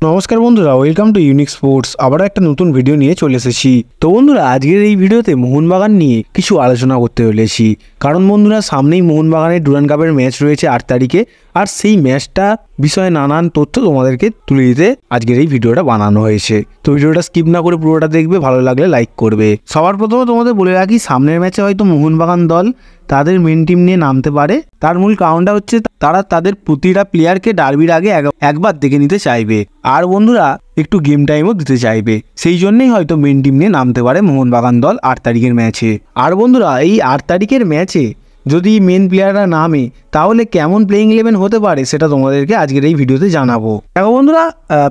নমস্কার বন্ধুরা, welcome to unique sports. আবার একটা নতুন ভিডিও নিয়ে চলে এসেছি। তো বন্ধুরা, আজকের এই ভিডিওতে মোহনবাগান নিয়ে কিছু আলোচনা করতে চলেছি। কারণ বন্ধুরা, সামনেই মোহনবাগানের ডুরান্ড কাপের ম্যাচ রয়েছে 8 তারিখে। আর সেই ম্যাচটা বিষয়ে নানান তথ্য তোমাদেরকে তুলে দিতে আজকের এই ভিডিওটা বানানো হয়েছে। তো ভিডিওটা স্কিপ না করে পুরোটা দেখবে, ভালো লাগলে লাইক করবে। সবার প্রথমে তোমাদের বলে রাখি, সামনের ম্যাচে হয়তো মোহনবাগান দল তাদের মেন টিম নিয়ে নামতে পারে। তার মূল কারণটা হচ্ছে তারা তাদের প্রতিটা প্লেয়ারকে ডার্বির আগে একবার দেখে নিতে চাইবে। আর বন্ধুরা, একটু গেম টাইমও দিতে চাইবে। সেই জন্যই হয়তো মেন টিম নিয়ে নামতে পারে মোহনবাগান দল 8 তারিখের ম্যাচে। আর বন্ধুরা, এই 8 তারিখের ম্যাচে যদি মেন প্লেয়াররা নামে, তাহলে কেমন প্লেইং 11 হতে পারে সেটা তোমাদেরকে আজকের এই ভিডিওতে জানাবো। দেখো বন্ধুরা,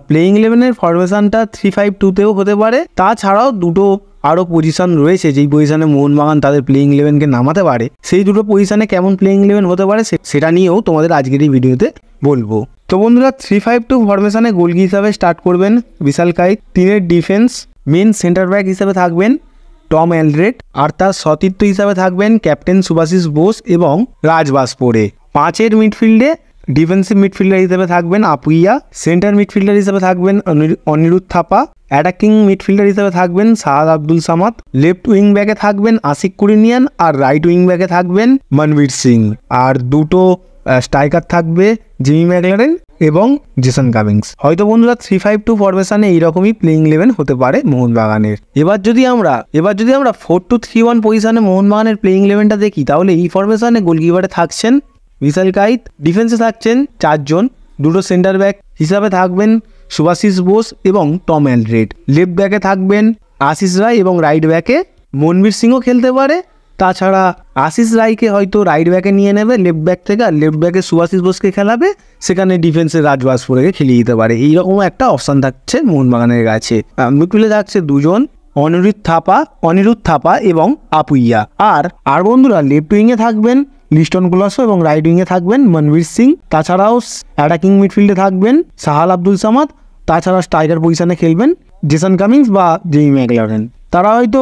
প্লেইং 11-এর ফরমেশনটা 3-5-2তেও হতে পারে। তাছাড়াও দুটো আরও পজিশন রয়েছে, যেই পজিশনে মোহনবাগান তাদের প্লেইং 11কে নামাতে পারে। সেই দুটো পজিশনে কেমন প্লেইং 11 হতে পারে সেটা নিয়েও তোমাদের আজকের এই ভিডিওতে বলবো। তো বন্ধুরা, 3-5-2 ফরমেশনে গোলকি হিসাবে স্টার্ট করবেন বিশাল কাইত। 3-এর ডিফেন্স মেন সেন্টার ব্যাক হিসাবে থাকবেন টম এলড্রেড, আর তার সতীর্থ হিসাবে থাকবেন ক্যাপ্টেন সুভাশিস বোস এবং রাজবাসপোরে। 5-এর মিডফিল্ডে ডিফেন্সিভ মিডফিল্ডার হিসেবে থাকবেন আপুইয়া, সেন্টার মিডফিল্ডার হিসেবে থাকবেন অনিরুদ্ধ থাপা, অ্যাটাকিং মিডফিল্ডার হিসেবে থাকবেন সাহাদ আব্দুল সামাদ, লেফট উইং ব্যাকে থাকবেন আশিক কুরিনিয়ান, আর রাইট উইং ব্যাকে থাকবেন মনবীর সিং। আর দুটো স্ট্রাইকার থাকবে জিমি ম্যাকলারেন এবং জেসন কামিংস। হয়তো বন্ধুরা 3-5-2 ফরমেশনে এইরকমই প্লেইং 11 হতে পারে মোহনবাগানের। এবার যদি আমরা 4-2-3-1 পজিশনে মোহনবাগানের প্লেইং 11টা দেখি, তাহলে এই ফরমেশনে গোলকিপারে থাকছেন বিশাল কাইত, ডিফেন্সে থাকছেন 4 জন, দুটো সেন্টার ব্যাক হিসাবে থাকবেন সুভাশিস বোস এবং টম এলড্রেড, লেফট ব্যাকে থাকবেন আশিস রায় এবং রাইট ব্যাকে মনবীর সিংও খেলতে পারে। তাছাড়া আশিস রায়কে হয়তো রাইট ব্যাকে নিয়ে নেবে লেফট ব্যাক থেকে, আর লেফট ব্যাকে সুভাশিস বোসকে খেলাবে, সেখানে ডিফেন্সে রাজবাসপুরকে খেলিয়ে দিতে পারে। এইরকম একটা অপশান থাকছে মোহনবাগানের কাছে। মিডফিল্ডে থাকছে দুজন, অনিরুদ্ধ থাপা এবং আপুইয়া। আর বন্ধুরা, লেফট উইংয়ে থাকবেন লিস্টন কুলাসো এবং রাইট উইংয়ে থাকবেন মনবীর সিং। তাছাড়াও অ্যাটাকিং মিডফিল্ডে থাকবেন সাহাল আব্দুল সামাদ। তাছাড়া স্ট্রাইকার পজিশনে খেলবেন জেসন কামিংস বা জিমি ম্যাকলারেন। তারা হয়তো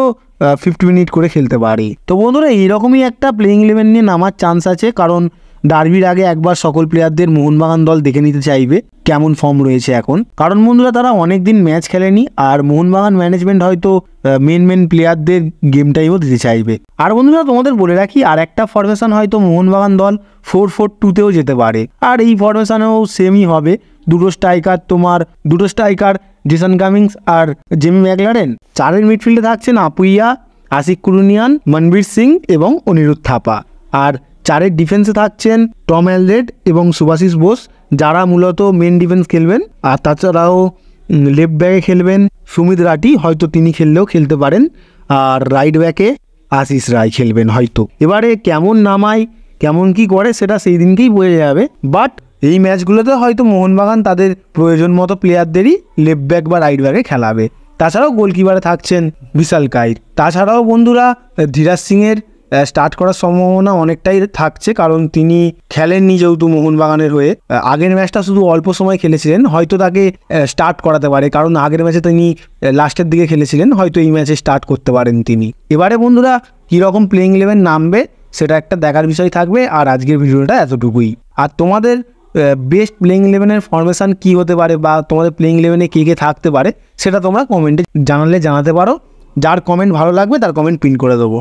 50 মিনিট করে খেলতে পারে। তো বন্ধুরা, এইরকমই একটা প্লেইং 11 নিয়ে নামার চান্স আছে, কারণ ডার্বির আগে একবার সকল প্লেয়ারদের মোহনবাগান দল দেখে নিতে চাইবে কেমন ফর্ম রয়েছে এখন। কারণ বন্ধুরা, তারা অনেকদিন ম্যাচ খেলেনি, আর মোহনবাগান ম্যানেজমেন্ট হয়তো মেন প্লেয়ারদের গেম টাইমও দিতে চাইবে। আর বন্ধুরা, তোমাদের বলে রাখি, আর একটা ফরমেশন হয়তো মোহনবাগান দল 4-4-2তেও যেতে পারে। আর এই ফরমেশনেও সেমই হবে, দুটো স্ট্রাইকার জেসন কামিংস আর জিমি ম্যাকলারেন। 4-এর মিডফিল্ডে থাকছেন আপুইয়া, আশিক কুরিনিয়ান, মনবীর সিং এবং অনিরুদ্ধ থাপা। আর 4-এর ডিফেন্সে থাকছেন টম এলড্রেড এবং সুভাশিস বোস, যারা মূলত মেন ডিফেন্স খেলবেন। আর তাছাড়াও লেফট ব্যাকে খেলবেন সুমিত রাঠি, হয়তো তিনি খেললেও খেলতে পারেন। আর রাইট ব্যাকে আশিস রায় খেলবেন হয়তো। এবারে কেমন নামায়, কেমন কি করে, সেটা সেই দিনকেই বোঝা যাবে। বাট এই ম্যাচগুলোতে হয়তো মোহনবাগান তাদের প্রয়োজন মতো প্লেয়ারদেরই লেফট ব্যাক বা রাইট ব্যাকে খেলাবে। তাছাড়াও গোলকিপারে থাকছেন বিশাল কাইত। তাছাড়াও বন্ধুরা, ধীরাজ সিংয়ের স্টার্ট করার সম্ভাবনা অনেকটাই থাকছে, কারণ তিনি খেলেননি যেহেতু মোহনবাগানের হয়ে। আগের ম্যাচটা শুধু অল্প সময় খেলেছিলেন, হয়তো তাকে স্টার্ট করাতে পারে, কারণ আগের ম্যাচে তিনি লাস্টের দিকে খেলেছিলেন, হয়তো এই ম্যাচে স্টার্ট করতে পারেন তিনি। এবারে বন্ধুরা, কীরকম প্লেইং 11 নামবে সেটা একটা দেখার বিষয় থাকবে। আর আজকের ভিডিওটা এতটুকুই। আর তোমাদের বেস্ট প্লেইং 11-এর ফরমেশন কী হতে পারে, বা তোমাদের প্লেইং 11-এ কে থাকতে পারে, সেটা তোমরা কমেন্টে জানাতে পারো। যার কমেন্ট ভালো লাগবে তার কমেন্ট পিন করে দেবো।